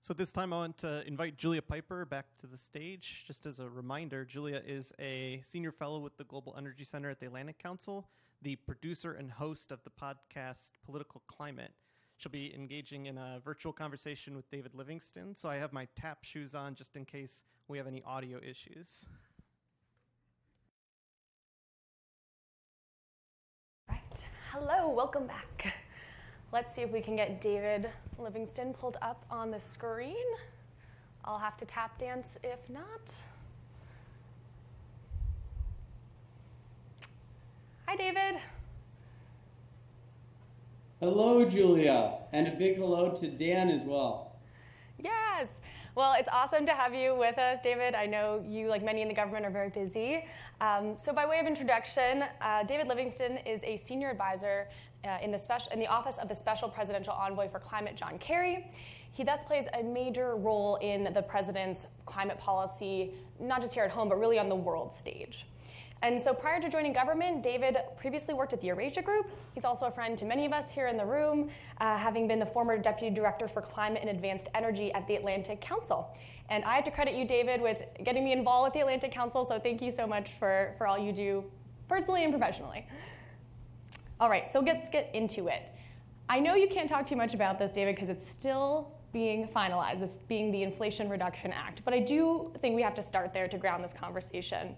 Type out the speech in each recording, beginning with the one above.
So this time I want to invite Julia Pyper back to the stage. Just as a reminder, Julia is a senior fellow with the Global Energy Center at the Atlantic Council, the producer and host of the podcast Political Climate. She'll be engaging in a virtual conversation with David Livingston, so I have my tap shoes on just in case we have any audio issues. Right. Hello, welcome back. Let's see if we can get David Livingston pulled up on the screen. I'll have to tap dance if not. Hi, David. Hello, Julia, and a big hello to Dan as well. Yes. Well, it's awesome to have you with us, David. I know you, like many in the government, are very busy. So by way of introduction, David Livingston is a senior advisor in the Office of the Special Presidential Envoy for Climate, John Kerry. He thus plays a major role in the president's climate policy, not just here at home, but really on the world stage. And so prior to joining government, David previously worked at the Eurasia Group. He's also a friend to many of us here in the room, having been the former Deputy Director for Climate and Advanced Energy at the Atlantic Council. And I have to credit you, David, with getting me involved with the Atlantic Council, so thank you so much for all you do personally and professionally. All right, so let's get into it. I know you can't talk too much about this, David, because it's still being finalized, this being the Inflation Reduction Act, but I do think we have to start there to ground this conversation.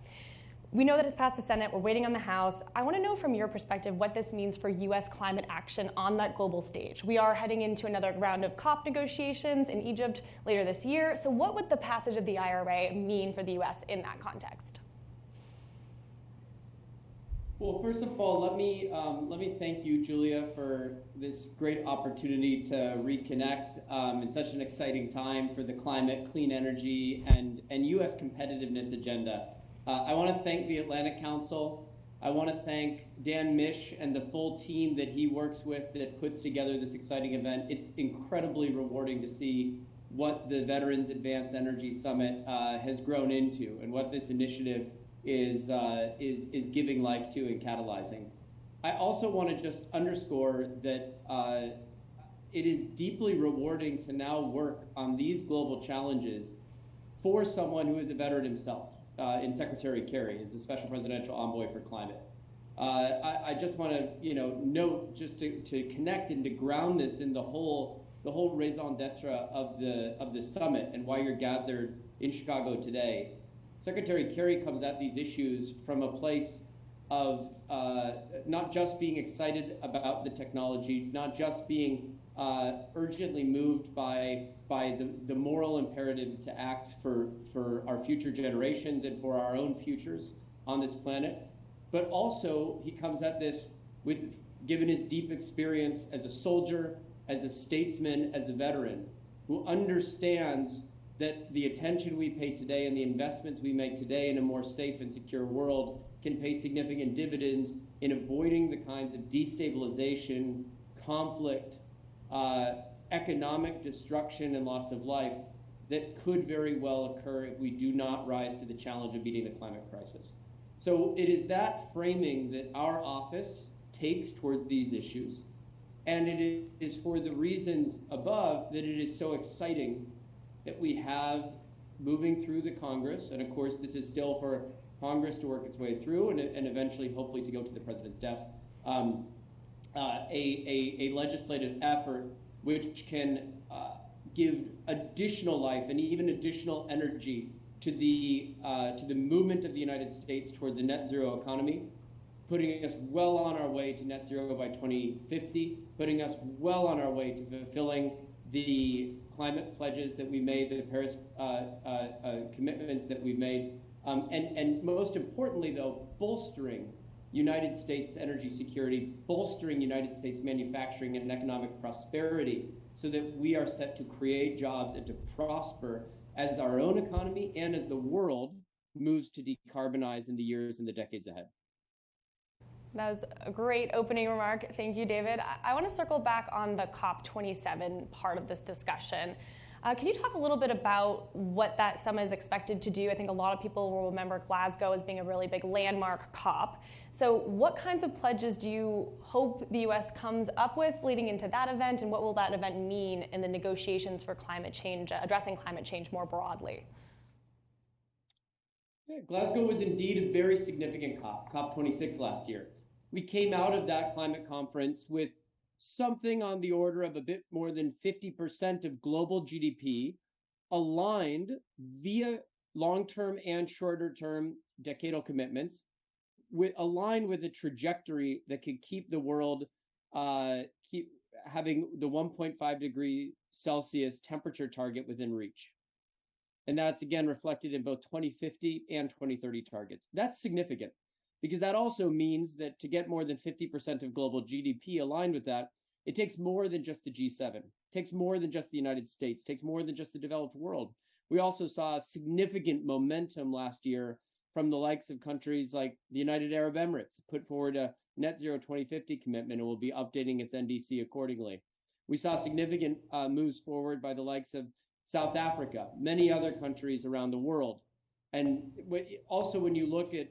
We know that it's passed the Senate, we're waiting on the House. I want to know from your perspective what this means for US climate action on that global stage. We are heading into another round of COP negotiations in Egypt later this year. So what would the passage of the IRA mean for the US in that context? Well, first of all, let me thank you, Julia, for this great opportunity to reconnect in such an exciting time for the climate, clean energy, and US competitiveness agenda. I want to thank the Atlantic Council. I want to thank Dan Mish and the full team that he works with that puts together this exciting event. It's incredibly rewarding to see what the Veterans Advanced Energy Summit has grown into and what this initiative is giving life to and catalyzing. I also want to just underscore that it is deeply rewarding to now work on these global challenges for someone who is a veteran himself. In Secretary Kerry as the Special Presidential Envoy for Climate. I just want to note, just to connect and to ground this in the whole raison d'etre of the summit and why you're gathered in Chicago today. Secretary Kerry comes at these issues from a place of not just being excited about the technology, not just being urgently moved by the moral imperative to act for our future generations and for our own futures on this planet, but also he comes at this given his deep experience as a soldier, as a statesman, as a veteran, who understands that the attention we pay today and the investments we make today in a more safe and secure world can pay significant dividends in avoiding the kinds of destabilization, conflict, economic destruction and loss of life that could very well occur if we do not rise to the challenge of meeting the climate crisis. So it is that framing that our office takes towards these issues. And it is for the reasons above that it is so exciting that we have moving through the Congress, and of course this is still for Congress to work its way through and eventually hopefully to go to the president's desk, a legislative effort which can give additional life and even additional energy to the movement of the United States towards a net zero economy, putting us well on our way to net zero by 2050, putting us well on our way to fulfilling the climate pledges that we made, the Paris commitments that we've made, and most importantly, though, bolstering United States energy security, bolstering United States manufacturing and economic prosperity so that we are set to create jobs and to prosper as our own economy and as the world moves to decarbonize in the years and the decades ahead. That was a great opening remark. Thank you, David. I want to circle back on the COP27 part of this discussion. Can you talk a little bit about what that summit is expected to do? I think a lot of people will remember Glasgow as being a really big landmark COP. So what kinds of pledges do you hope the US comes up with leading into that event, and what will that event mean in the negotiations for climate change, addressing climate change more broadly? Yeah, Glasgow was indeed a very significant COP, COP26 last year. We came out of that climate conference with something on the order of a bit more than 50% of global GDP aligned via long-term and shorter-term decadal commitments, aligned with a trajectory that could keep the world keep having the 1.5 degree Celsius temperature target within reach. And that's again reflected in both 2050 and 2030 targets. That's significant because that also means that to get more than 50% of global GDP aligned with that, it takes more than just the G7. It takes more than just the United States. It takes more than just the developed world. We also saw significant momentum last year from the likes of countries like the United Arab Emirates, put forward a net zero 2050 commitment and will be updating its NDC accordingly. We saw significant moves forward by the likes of South Africa, many other countries around the world. And also when you look at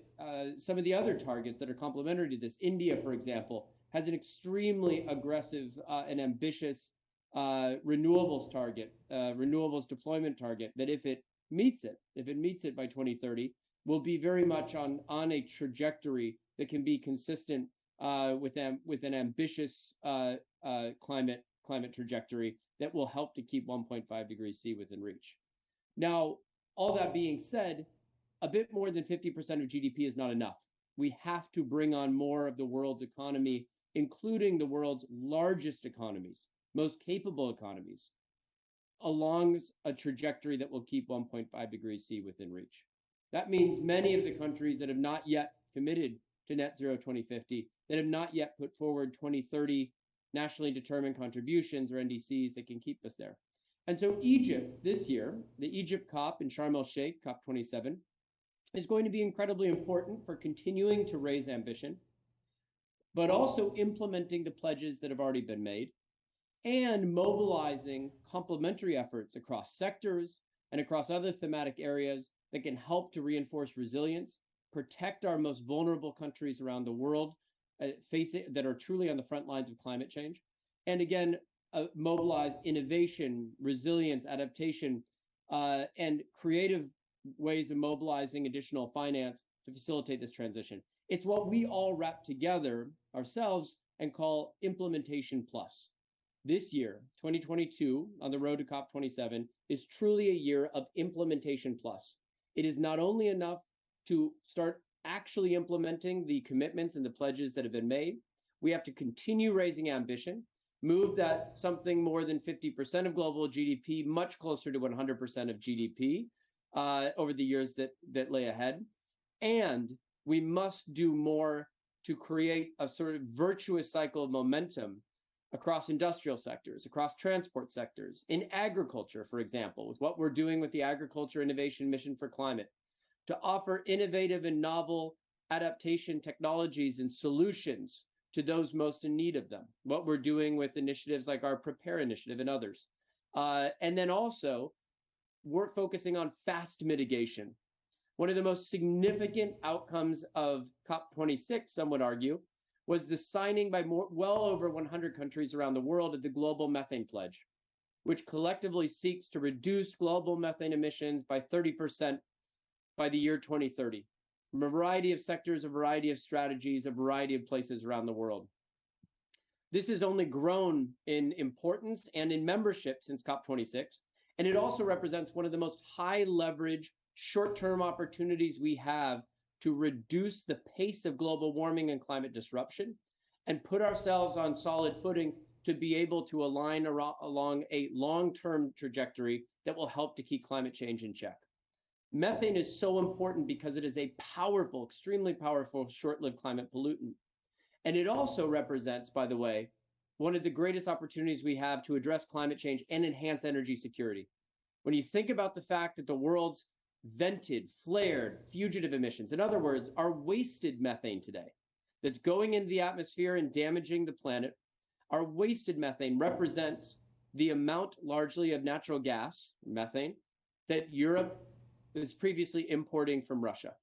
some of the other targets that are complementary to this, India, for example, has an extremely aggressive and ambitious renewables target, renewables deployment target, that if it meets it by 2030, will be very much on a trajectory that can be consistent with an ambitious climate trajectory that will help to keep 1.5 degrees C within reach. Now, all that being said, a bit more than 50% of GDP is not enough. We have to bring on more of the world's economy, including the world's largest economies, most capable economies, along a trajectory that will keep 1.5 degrees C within reach. That means many of the countries that have not yet committed to net zero 2050, that have not yet put forward 2030 nationally determined contributions or NDCs that can keep us there. And so Egypt this year, the Egypt COP in Sharm el-Sheikh, COP27, is going to be incredibly important for continuing to raise ambition, but also implementing the pledges that have already been made and mobilizing complementary efforts across sectors and across other thematic areas that can help to reinforce resilience, protect our most vulnerable countries around the world that are truly on the front lines of climate change, and again, mobilize innovation, resilience, adaptation, and creative ways of mobilizing additional finance to facilitate this transition. It's what we all wrap together ourselves and call Implementation Plus. This year, 2022, on the road to COP27, is truly a year of Implementation Plus. It is not only enough to start actually implementing the commitments and the pledges that have been made. We have to continue raising ambition, move that something more than 50% of global GDP, much closer to 100% of GDP over the years that lay ahead. And we must do more to create a sort of virtuous cycle of momentum across industrial sectors, across transport sectors, in agriculture, for example, with what we're doing with the Agriculture Innovation Mission for Climate, to offer innovative and novel adaptation technologies and solutions to those most in need of them, what we're doing with initiatives like our Prepare initiative and others. And then also, we're focusing on fast mitigation. One of the most significant outcomes of COP26, some would argue, was the signing by well over 100 countries around the world of the Global Methane Pledge, which collectively seeks to reduce global methane emissions by 30% by the year 2030, from a variety of sectors, a variety of strategies, a variety of places around the world. This has only grown in importance and in membership since COP26, and it also represents one of the most high leverage short-term opportunities we have to reduce the pace of global warming and climate disruption and put ourselves on solid footing to be able to align along a long-term trajectory that will help to keep climate change in check. Methane is so important because it is a powerful, extremely powerful, short-lived climate pollutant. And it also represents, by the way, one of the greatest opportunities we have to address climate change and enhance energy security. When you think about the fact that the world's vented, flared, fugitive emissions, in other words, our wasted methane today, that's going into the atmosphere and damaging the planet, our wasted methane represents the amount largely of natural gas, methane, that Europe was previously importing from Russia.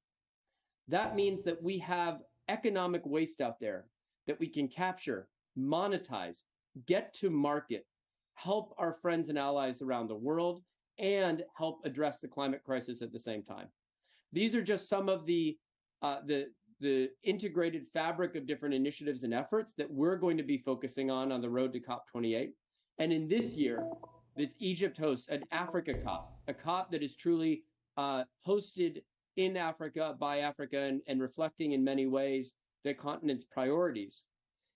That means that we have economic waste out there that we can capture, monetize, get to market, help our friends and allies around the world, and help address the climate crisis at the same time. These are just some of the integrated fabric of different initiatives and efforts that we're going to be focusing on the road to COP28. And in this year, that Egypt hosts an Africa COP, a COP that is truly hosted in Africa, by Africa, and reflecting in many ways the continent's priorities.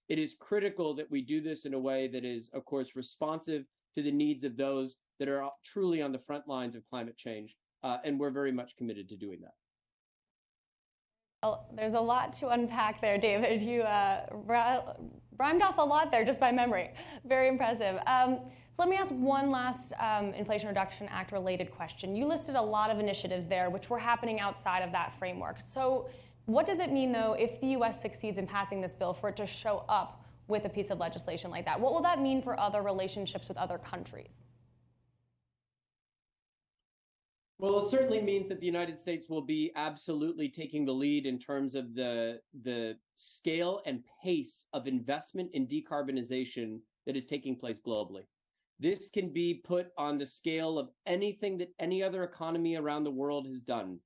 It is critical that we do this in a way that is, of course, responsive to the needs of those that are truly on the front lines of climate change. And we're very much committed to doing that. Well, there's a lot to unpack there, David. You rhymed off a lot there just by memory. Very impressive. So let me ask one last Inflation Reduction Act related question. You listed a lot of initiatives there which were happening outside of that framework. So what does it mean, though, if the U.S. succeeds in passing this bill for it to show up with a piece of legislation like that? What will that mean for other relationships with other countries? Well, it certainly means that the United States will be absolutely taking the lead in terms of the scale and pace of investment in decarbonization that is taking place globally. This can be put on the scale of anything that any other economy around the world has done,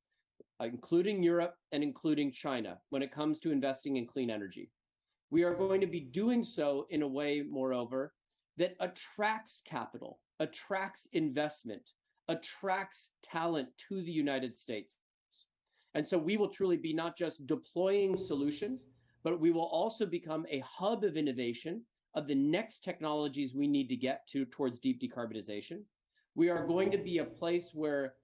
including Europe and including China, when it comes to investing in clean energy. We are going to be doing so in a way, moreover, that attracts capital, attracts investment, attracts talent to the United States. And so we will truly be not just deploying solutions, but we will also become a hub of innovation of the next technologies we need to get towards deep decarbonization. We are going to be a place where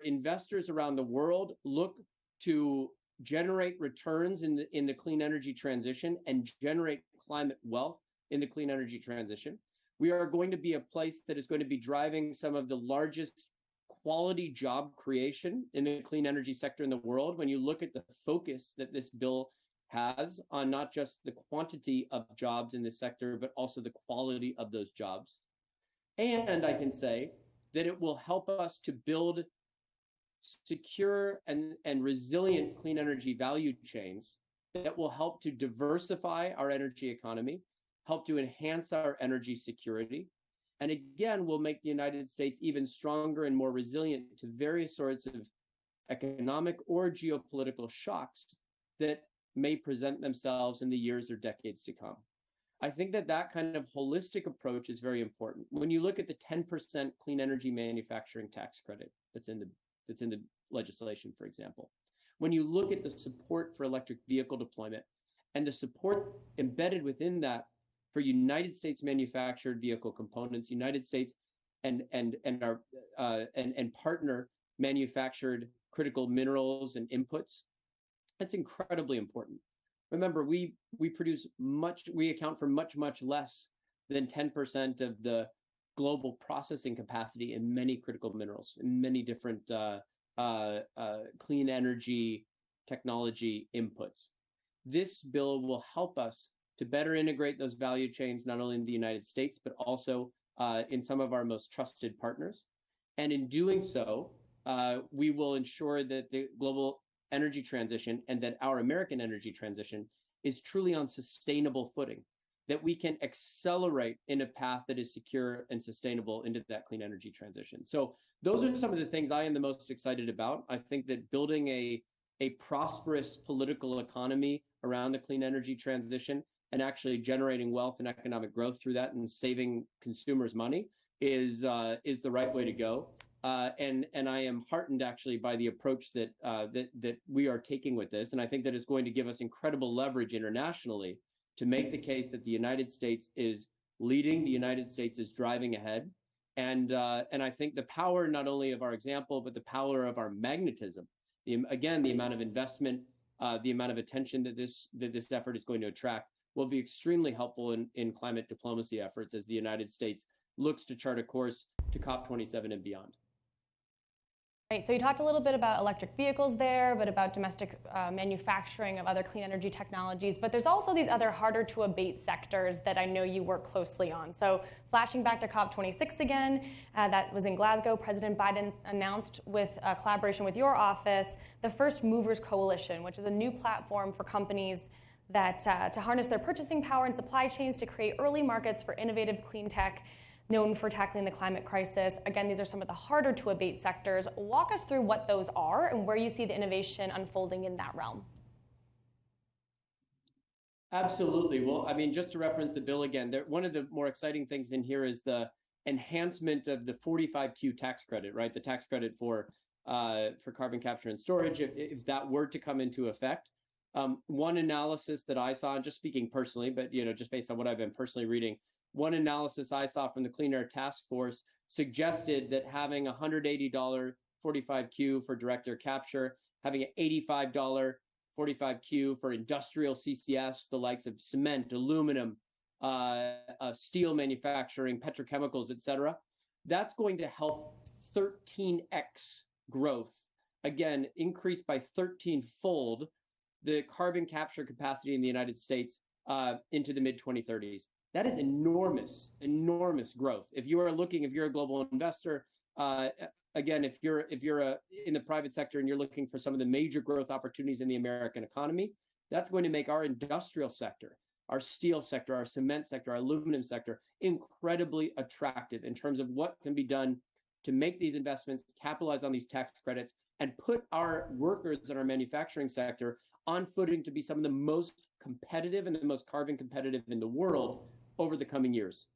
investors around the world look to generate returns in the clean energy transition and generate climate wealth in the clean energy transition. We are going to be a place that is going to be driving some of the largest quality job creation in the clean energy sector in the world. When you look at the focus that this bill has on not just the quantity of jobs in this sector, but also the quality of those jobs. And I can say that it will help us to build secure and resilient clean energy value chains that will help to diversify our energy economy, help to enhance our energy security, and again, will make the United States even stronger and more resilient to various sorts of economic or geopolitical shocks that may present themselves in the years or decades to come. I think that kind of holistic approach is very important. When you look at the 10% clean energy manufacturing tax credit that's in the legislation, for example, when you look at the support for electric vehicle deployment and the support embedded within that for United States manufactured vehicle components, United States and partner manufactured critical minerals and inputs, that's incredibly important. Remember, we account for much less than 10% of the global processing capacity in many critical minerals, in many different clean energy technology inputs. This bill will help us to better integrate those value chains, not only in the United States, but also in some of our most trusted partners. And in doing so, we will ensure that the global energy transition and that our American energy transition is truly on sustainable footing, that we can accelerate in a path that is secure and sustainable into that clean energy transition. So those are some of the things I am the most excited about. I think that building a prosperous political economy around the clean energy transition and actually generating wealth and economic growth through that and saving consumers money is the right way to go. And I am heartened actually by the approach that we are taking with this. And I think that it's going to give us incredible leverage internationally to make the case that the United States is leading, the United States is driving ahead. And I think the power not only of our example, but the power of our magnetism, the amount of investment, the amount of attention that this effort is going to attract will be extremely helpful in climate diplomacy efforts as the United States looks to chart a course to COP27 and beyond. Right, so you talked a little bit about electric vehicles there, but about domestic manufacturing of other clean energy technologies. But there's also these other harder to abate sectors that I know you work closely on. So flashing back to COP26 again, that was in Glasgow, President Biden announced with collaboration with your office, the First Movers Coalition, which is a new platform for companies that to harness their purchasing power and supply chains to create early markets for innovative clean tech known for tackling the climate crisis. Again, these are some of the harder to abate sectors. Walk us through what those are and where you see the innovation unfolding in that realm. Absolutely. Well, I mean, just to reference the bill again, one of the more exciting things in here is the enhancement of the 45Q tax credit, right? The tax credit for carbon capture and storage, if that were to come into effect. One analysis that I saw, and just speaking personally, but just based on what I've been personally reading, one analysis I saw from the Clean Air Task Force suggested that having a $180 45Q for direct air capture, having an $85 45Q for industrial CCS, the likes of cement, aluminum, steel manufacturing, petrochemicals, et cetera, that's going to help 13x growth. Again, increased by 13-fold the carbon capture capacity in the United States into the mid-2030s. That is enormous, enormous growth. If you're a global investor, again, if you're in the private sector and you're looking for some of the major growth opportunities in the American economy, that's going to make our industrial sector, our steel sector, our cement sector, our aluminum sector incredibly attractive in terms of what can be done to make these investments, capitalize on these tax credits, and put our workers in our manufacturing sector on footing to be some of the most competitive and the most carbon competitive in the world over the coming years.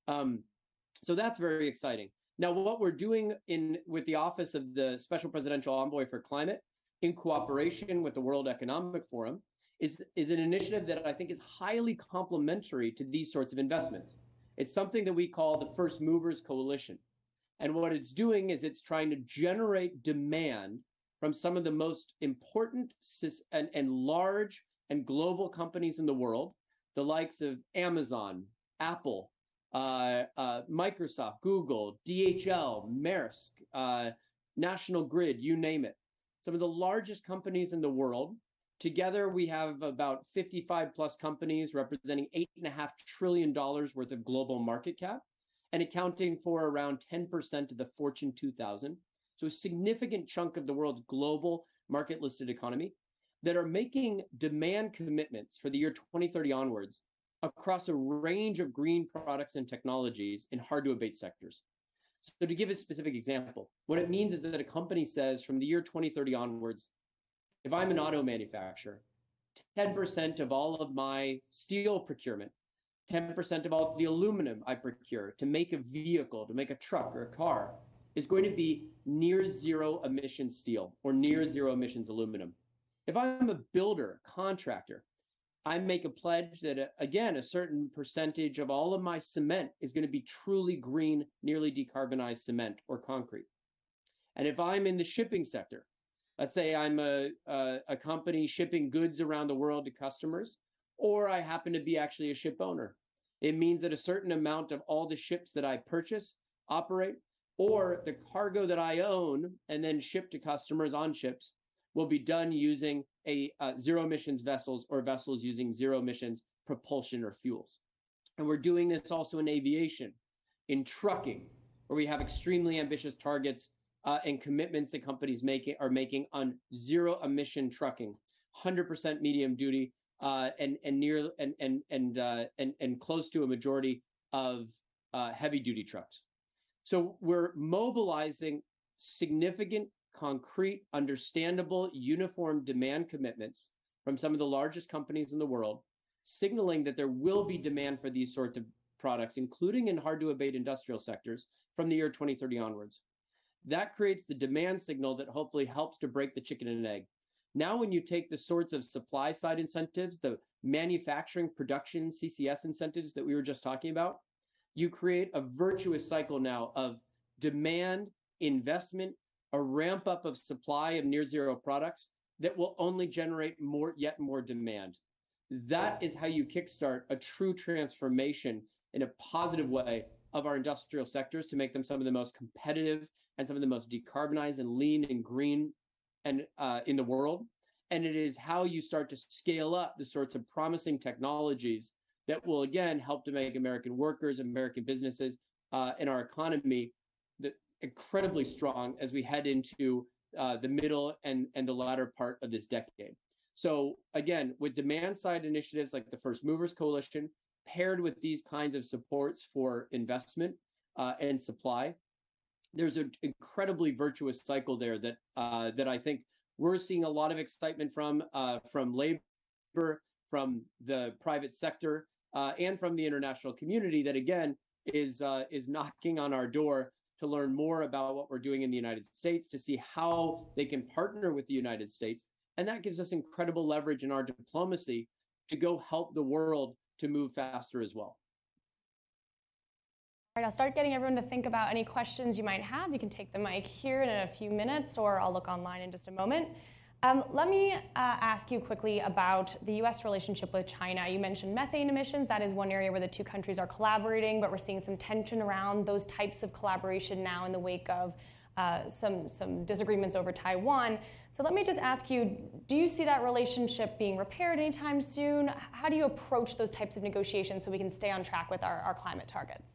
So that's very exciting. Now, what we're doing with the Office of the Special Presidential Envoy for Climate, in cooperation with the World Economic Forum, is an initiative that I think is highly complementary to these sorts of investments. It's something that we call the First Movers Coalition. And what it's doing is it's trying to generate demand from some of the most important and large and global companies in the world, the likes of Amazon, Apple, Microsoft, Google, DHL, Maersk, National Grid, you name it. Some of the largest companies in the world. Together, we have about 55 plus companies representing $8.5 trillion worth of global market cap and accounting for around 10% of the Fortune 2000. So a significant chunk of the world's global market listed economy that are making demand commitments for the year 2030 onwards across a range of green products and technologies in hard to abate sectors. So to give a specific example, what it means is that a company says from the year 2030 onwards, if I'm an auto manufacturer, 10% of all of my steel procurement, 10% of all the aluminum I procure to make a vehicle, to make a truck or a car, is going to be near zero emission steel or near zero emissions aluminum. If I'm a builder, contractor, I make a pledge that, again, a certain percentage of all of my cement is going to be truly green, nearly decarbonized cement or concrete. And if I'm in the shipping sector, let's say I'm a company shipping goods around the world to customers, or I happen to be actually a ship owner. It means that a certain amount of all the ships that I purchase, operate, or the cargo that I own and then ship to customers on ships will be done using zero emissions vessels or vessels using zero emissions propulsion or fuels. And we're doing this also in aviation, in trucking, where we have extremely ambitious targets and commitments that companies are making on zero emission trucking, 100% medium duty, and close to a majority of heavy duty trucks. So we're mobilizing significant, concrete, understandable, uniform demand commitments from some of the largest companies in the world, signaling that there will be demand for these sorts of products, including in hard to abate industrial sectors, from the year 2030 onwards. That creates the demand signal that hopefully helps to break the chicken and egg. Now, when you take the sorts of supply side incentives, the manufacturing, production, CCS incentives that we were just talking about, you create a virtuous cycle now of demand, investment, a ramp up of supply of near zero products that will only generate yet more demand. That is how you kickstart a true transformation in a positive way of our industrial sectors to make them some of the most competitive and some of the most decarbonized and lean and green and in the world. And it is how you start to scale up the sorts of promising technologies that will, again, help to make American workers, American businesses, and our economy incredibly strong as we head into the middle and the latter part of this decade. So again, with demand side initiatives like the First Movers Coalition, paired with these kinds of supports for investment and supply, there's an incredibly virtuous cycle there that I think we're seeing a lot of excitement from labor, from the private sector, and from the international community that, again, is knocking on our door to learn more about what we're doing in the United States, to see how they can partner with the United States. And that gives us incredible leverage in our diplomacy to go help the world to move faster as well. All right, I'll start getting everyone to think about any questions you might have. You can take the mic here in a few minutes, or I'll look online in just a moment. Let me ask you quickly about the U.S. relationship with China. You mentioned methane emissions. That is one area where the two countries are collaborating, but we're seeing some tension around those types of collaboration now in the wake of some disagreements over Taiwan. So let me just ask you, do you see that relationship being repaired anytime soon? How do you approach those types of negotiations so we can stay on track with our climate targets?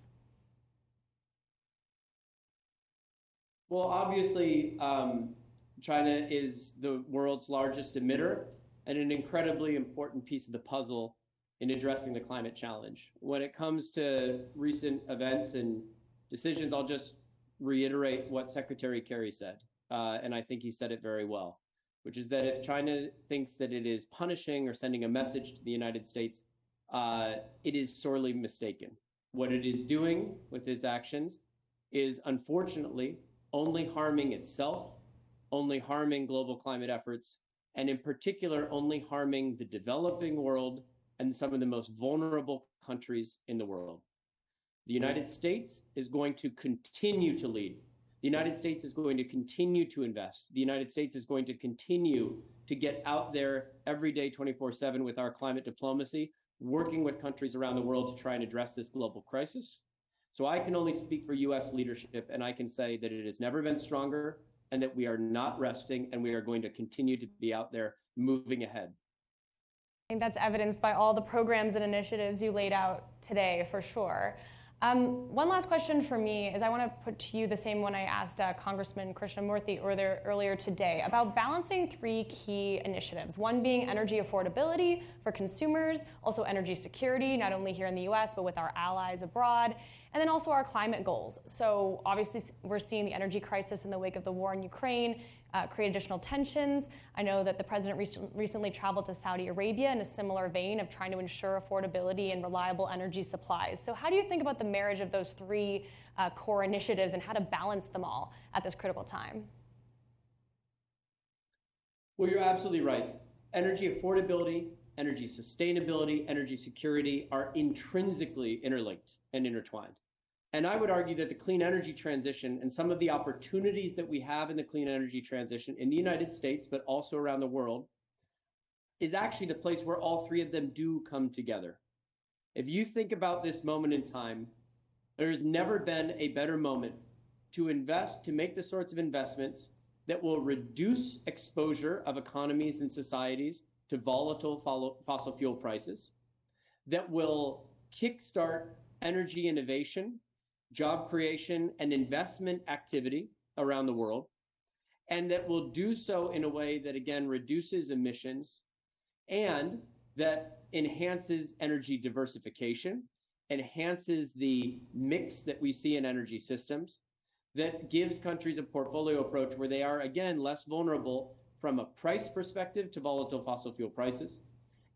Well, obviously, China is the world's largest emitter and an incredibly important piece of the puzzle in addressing the climate challenge. When it comes to recent events and decisions, I'll just reiterate what Secretary Kerry said, and I think he said it very well, which is that if China thinks that it is punishing or sending a message to the United States, it is sorely mistaken. What it is doing with its actions is, unfortunately, only harming itself, only harming global climate efforts, and in particular, only harming the developing world and some of the most vulnerable countries in the world. The United States is going to continue to lead. The United States is going to continue to invest. The United States is going to continue to get out there every day, 24/7 with our climate diplomacy, working with countries around the world to try and address this global crisis. So I can only speak for U.S. leadership, and I can say that it has never been stronger and that we are not resting, and we are going to continue to be out there moving ahead. I think that's evidenced by all the programs and initiatives you laid out today, for sure. One last question for me is I want to put to you the same one I asked Congressman Krishnamurthy earlier today about balancing three key initiatives, one being energy affordability for consumers, also energy security, not only here in the US, but with our allies abroad, and then also our climate goals. So obviously we're seeing the energy crisis in the wake of the war in Ukraine create additional tensions. I know that the president recently traveled to Saudi Arabia in a similar vein of trying to ensure affordability and reliable energy supplies. So how do you think about the marriage of those three core initiatives and how to balance them all at this critical time? Well, you're absolutely right. Energy affordability, energy sustainability, energy security are intrinsically interlinked and intertwined. And I would argue that the clean energy transition and some of the opportunities that we have in the clean energy transition in the United States, but also around the world, is actually the place where all three of them do come together. If you think about this moment in time, there has never been a better moment to invest, to make the sorts of investments that will reduce exposure of economies and societies to volatile fossil fuel prices, that will kickstart energy innovation, job creation, and investment activity around the world, and that will do so in a way that, again, reduces emissions and that enhances energy diversification, enhances the mix that we see in energy systems, that gives countries a portfolio approach where they are, again, less vulnerable from a price perspective to volatile fossil fuel prices,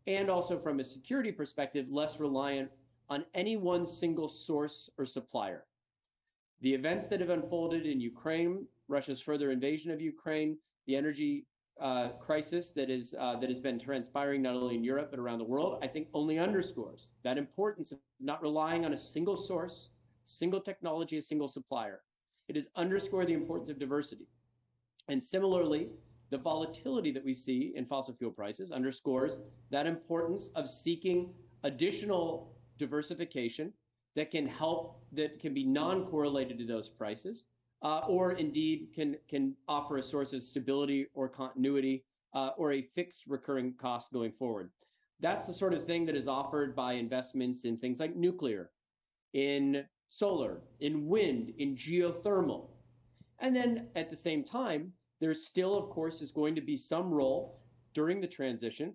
and also from a security perspective, less reliant on any one single source or supplier. The events that have unfolded in Ukraine, Russia's further invasion of Ukraine, the energy crisis that has been transpiring not only in Europe but around the world, I think only underscores that importance of not relying on a single source, single technology, a single supplier. It has underscored the importance of diversity. And similarly, the volatility that we see in fossil fuel prices underscores that importance of seeking additional diversification that can help, that can be non-correlated to those prices, or indeed can offer a source of stability or continuity, or a fixed recurring cost going forward. That's the sort of thing that is offered by investments in things like nuclear, in solar, in wind, in geothermal. And then at the same time, there still, of course, is going to be some role during the transition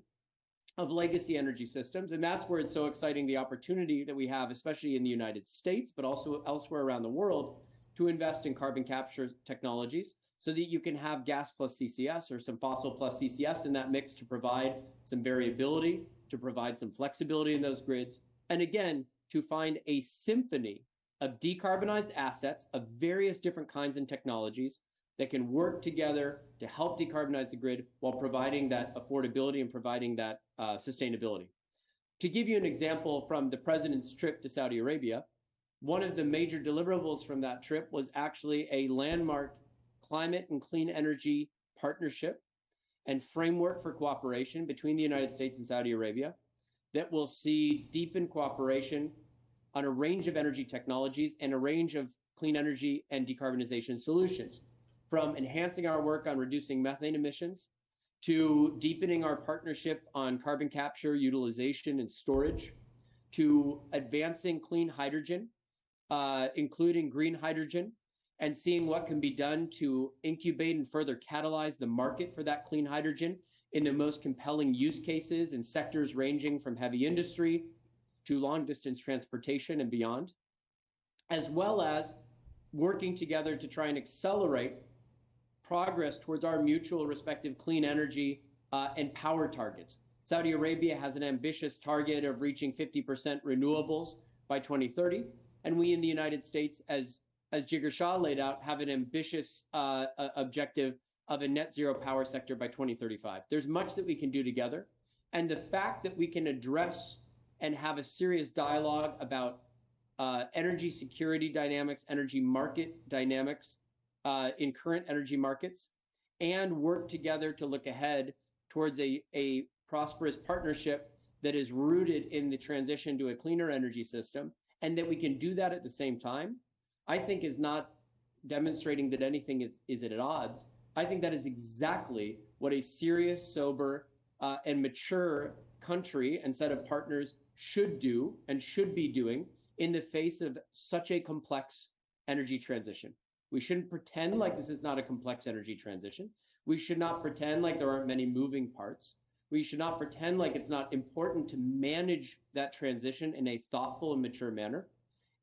of legacy energy systems. And that's where it's so exciting, the opportunity that we have, especially in the United States, but also elsewhere around the world, to invest in carbon capture technologies so that you can have gas plus CCS or some fossil plus CCS in that mix to provide some variability, to provide some flexibility in those grids. And again, to find a symphony of decarbonized assets of various different kinds and technologies that can work together to help decarbonize the grid while providing that affordability and providing that sustainability. To give you an example from the president's trip to Saudi Arabia, one of the major deliverables from that trip was actually a landmark climate and clean energy partnership and framework for cooperation between the United States and Saudi Arabia that will see deepened cooperation on a range of energy technologies and a range of clean energy and decarbonization solutions, from enhancing our work on reducing methane emissions to deepening our partnership on carbon capture, utilization, and storage, to advancing clean hydrogen, including green hydrogen, and seeing what can be done to incubate and further catalyze the market for that clean hydrogen in the most compelling use cases in sectors ranging from heavy industry to long distance transportation and beyond, as well as working together to try and accelerate progress towards our mutual respective clean energy and power targets. Saudi Arabia has an ambitious target of reaching 50% renewables by 2030. And we in the United States, as Jigar Shah laid out, have an ambitious objective of a net zero power sector by 2035. There's much that we can do together. And the fact that we can address and have a serious dialogue about energy security dynamics, energy market dynamics in current energy markets, and work together to look ahead towards a prosperous partnership that is rooted in the transition to a cleaner energy system, and that we can do that at the same time, I think is not demonstrating that anything is at odds. I think that is exactly what a serious, sober, and mature country and set of partners should do and should be doing in the face of such a complex energy transition. We shouldn't pretend like this is not a complex energy transition. We should not pretend like there aren't many moving parts. We should not pretend like it's not important to manage that transition in a thoughtful and mature manner.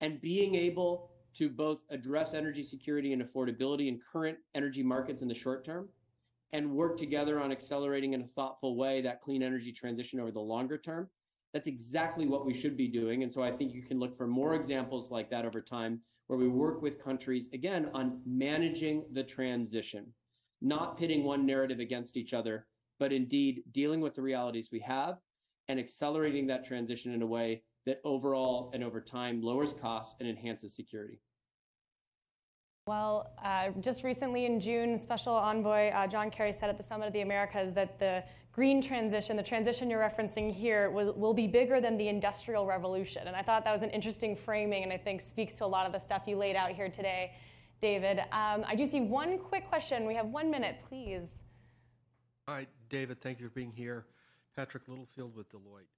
And being able to both address energy security and affordability in current energy markets in the short term, and work together on accelerating in a thoughtful way that clean energy transition over the longer term, that's exactly what we should be doing. And so I think you can look for more examples like that over time, where we work with countries, again, on managing the transition, not pitting one narrative against each other, but indeed dealing with the realities we have and accelerating that transition in a way that overall and over time lowers costs and enhances security. Well, just recently in June, Special Envoy John Kerry said at the Summit of the Americas that the green transition, the transition you're referencing here, will be bigger than the Industrial Revolution. And I thought that was an interesting framing, and I think speaks to a lot of the stuff you laid out here today, David. I do see one quick question. We have 1 minute, please. Hi, David. Thank you for being here. Patrick Littlefield with Deloitte.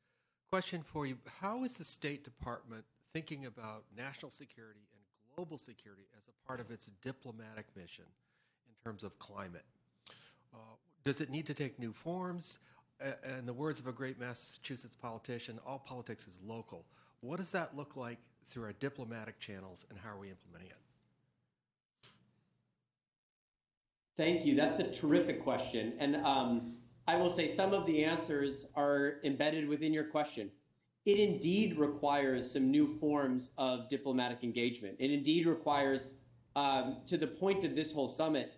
Question for you. How is the State Department thinking about national security and global security as a part of its diplomatic mission in terms of climate? Does it need to take new forms? In the words of a great Massachusetts politician, all politics is local. What does that look like through our diplomatic channels, and how are we implementing it? Thank you. That's a terrific question. And I will say some of the answers are embedded within your question. It indeed requires some new forms of diplomatic engagement. It indeed requires, to the point of this whole summit,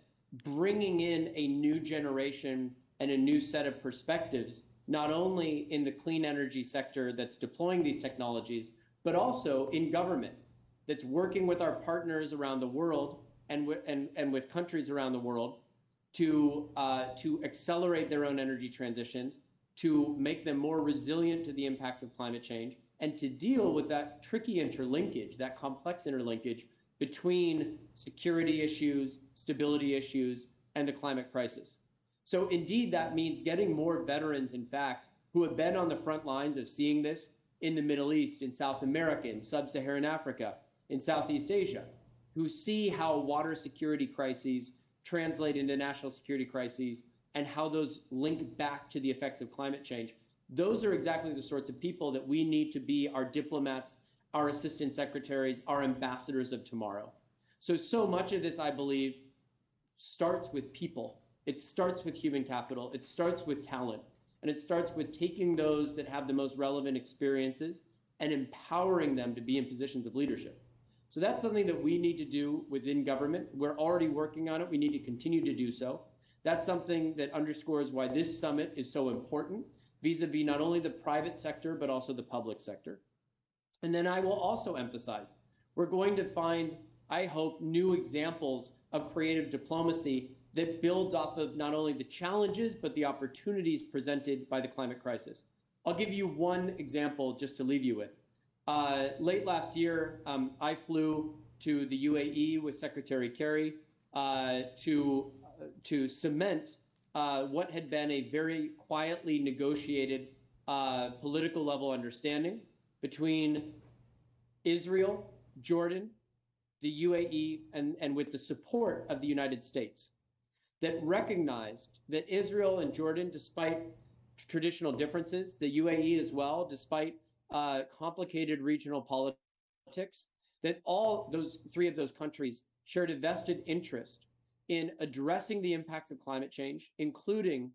bringing in a new generation and a new set of perspectives, not only in the clean energy sector that's deploying these technologies, but also in government that's working with our partners around the world and with countries around the world to accelerate their own energy transitions, to make them more resilient to the impacts of climate change, and to deal with that tricky interlinkage, that complex interlinkage between security issues, stability issues, and the climate crisis. So indeed, that means getting more veterans, in fact, who have been on the front lines of seeing this in the Middle East, in South America, in Sub-Saharan Africa, in Southeast Asia, who see how water security crises translate into national security crises and how those link back to the effects of climate change. Those are exactly the sorts of people that we need to be our diplomats, our assistant secretaries, our ambassadors of tomorrow. So much of this, I believe, starts with people. It starts with human capital. It starts with talent. And it starts with taking those that have the most relevant experiences and empowering them to be in positions of leadership. So that's something that we need to do within government. We're already working on it. We need to continue to do so. That's something that underscores why this summit is so important, vis-a-vis not only the private sector, but also the public sector. And then I will also emphasize, we're going to find, I hope, new examples of creative diplomacy that builds off of not only the challenges, but the opportunities presented by the climate crisis. I'll give you one example just to leave you with. Late last year, I flew to the UAE with Secretary Kerry to cement what had been a very quietly negotiated political level understanding between Israel, Jordan, the UAE, and with the support of the United States, that recognized that Israel and Jordan, despite traditional differences, the UAE as well, despite complicated regional politics, that all those three of those countries shared a vested interest in addressing the impacts of climate change, including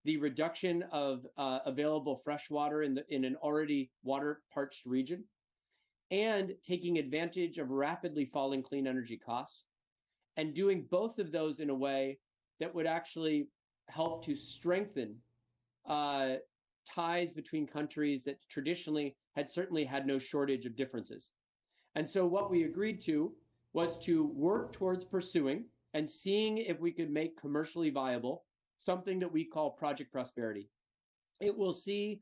the reduction of available fresh water in an already water-parched region, and taking advantage of rapidly falling clean energy costs, and doing both of those in a way that would actually help to strengthen ties between countries that traditionally had certainly had no shortage of differences. And so what we agreed to was to work towards pursuing and seeing if we could make commercially viable something that we call Project Prosperity. It will see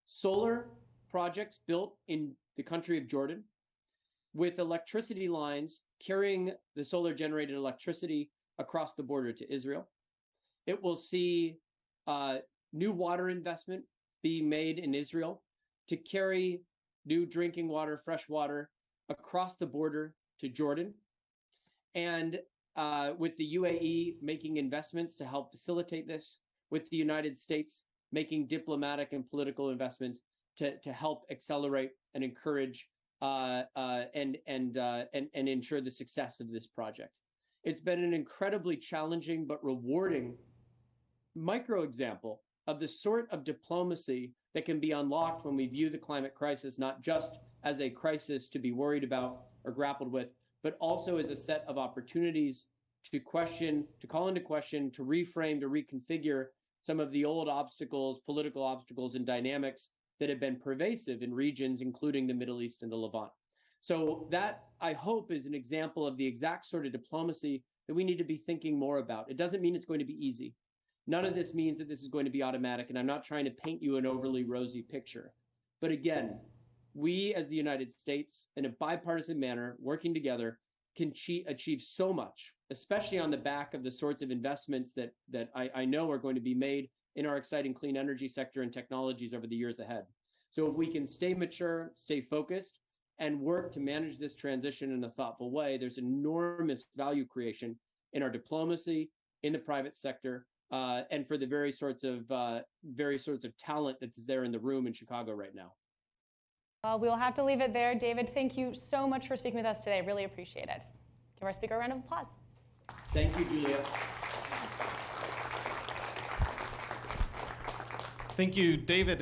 solar projects built in the country of Jordan with electricity lines carrying the solar generated electricity across the border to Israel. It will see new water investment being made in Israel to carry new drinking water, fresh water across the border to Jordan. And with the UAE making investments to help facilitate this, with the United States making diplomatic and political investments to help accelerate and encourage and ensure the success of this project. It's been an incredibly challenging but rewarding micro example of the sort of diplomacy that can be unlocked when we view the climate crisis not just as a crisis to be worried about or grappled with, but also as a set of opportunities to question, to call into question, to reframe, to reconfigure some of the old obstacles, political obstacles and dynamics that have been pervasive in regions, including the Middle East and the Levant. So that, I hope, is an example of the exact sort of diplomacy that we need to be thinking more about. It doesn't mean it's going to be easy. None of this means that this is going to be automatic, and I'm not trying to paint you an overly rosy picture. But again, we as the United States, in a bipartisan manner, working together, can achieve so much, especially on the back of the sorts of investments that I know are going to be made in our exciting clean energy sector and technologies over the years ahead. So if we can stay mature, stay focused, and work to manage this transition in a thoughtful way, there's enormous value creation in our diplomacy, in the private sector, and for the very sorts of talent that's there in the room in Chicago right now. Well, we'll have to leave it there. David, thank you so much for speaking with us today. Really appreciate it. Give our speaker a round of applause. Thank you, Julia. Thank you, David.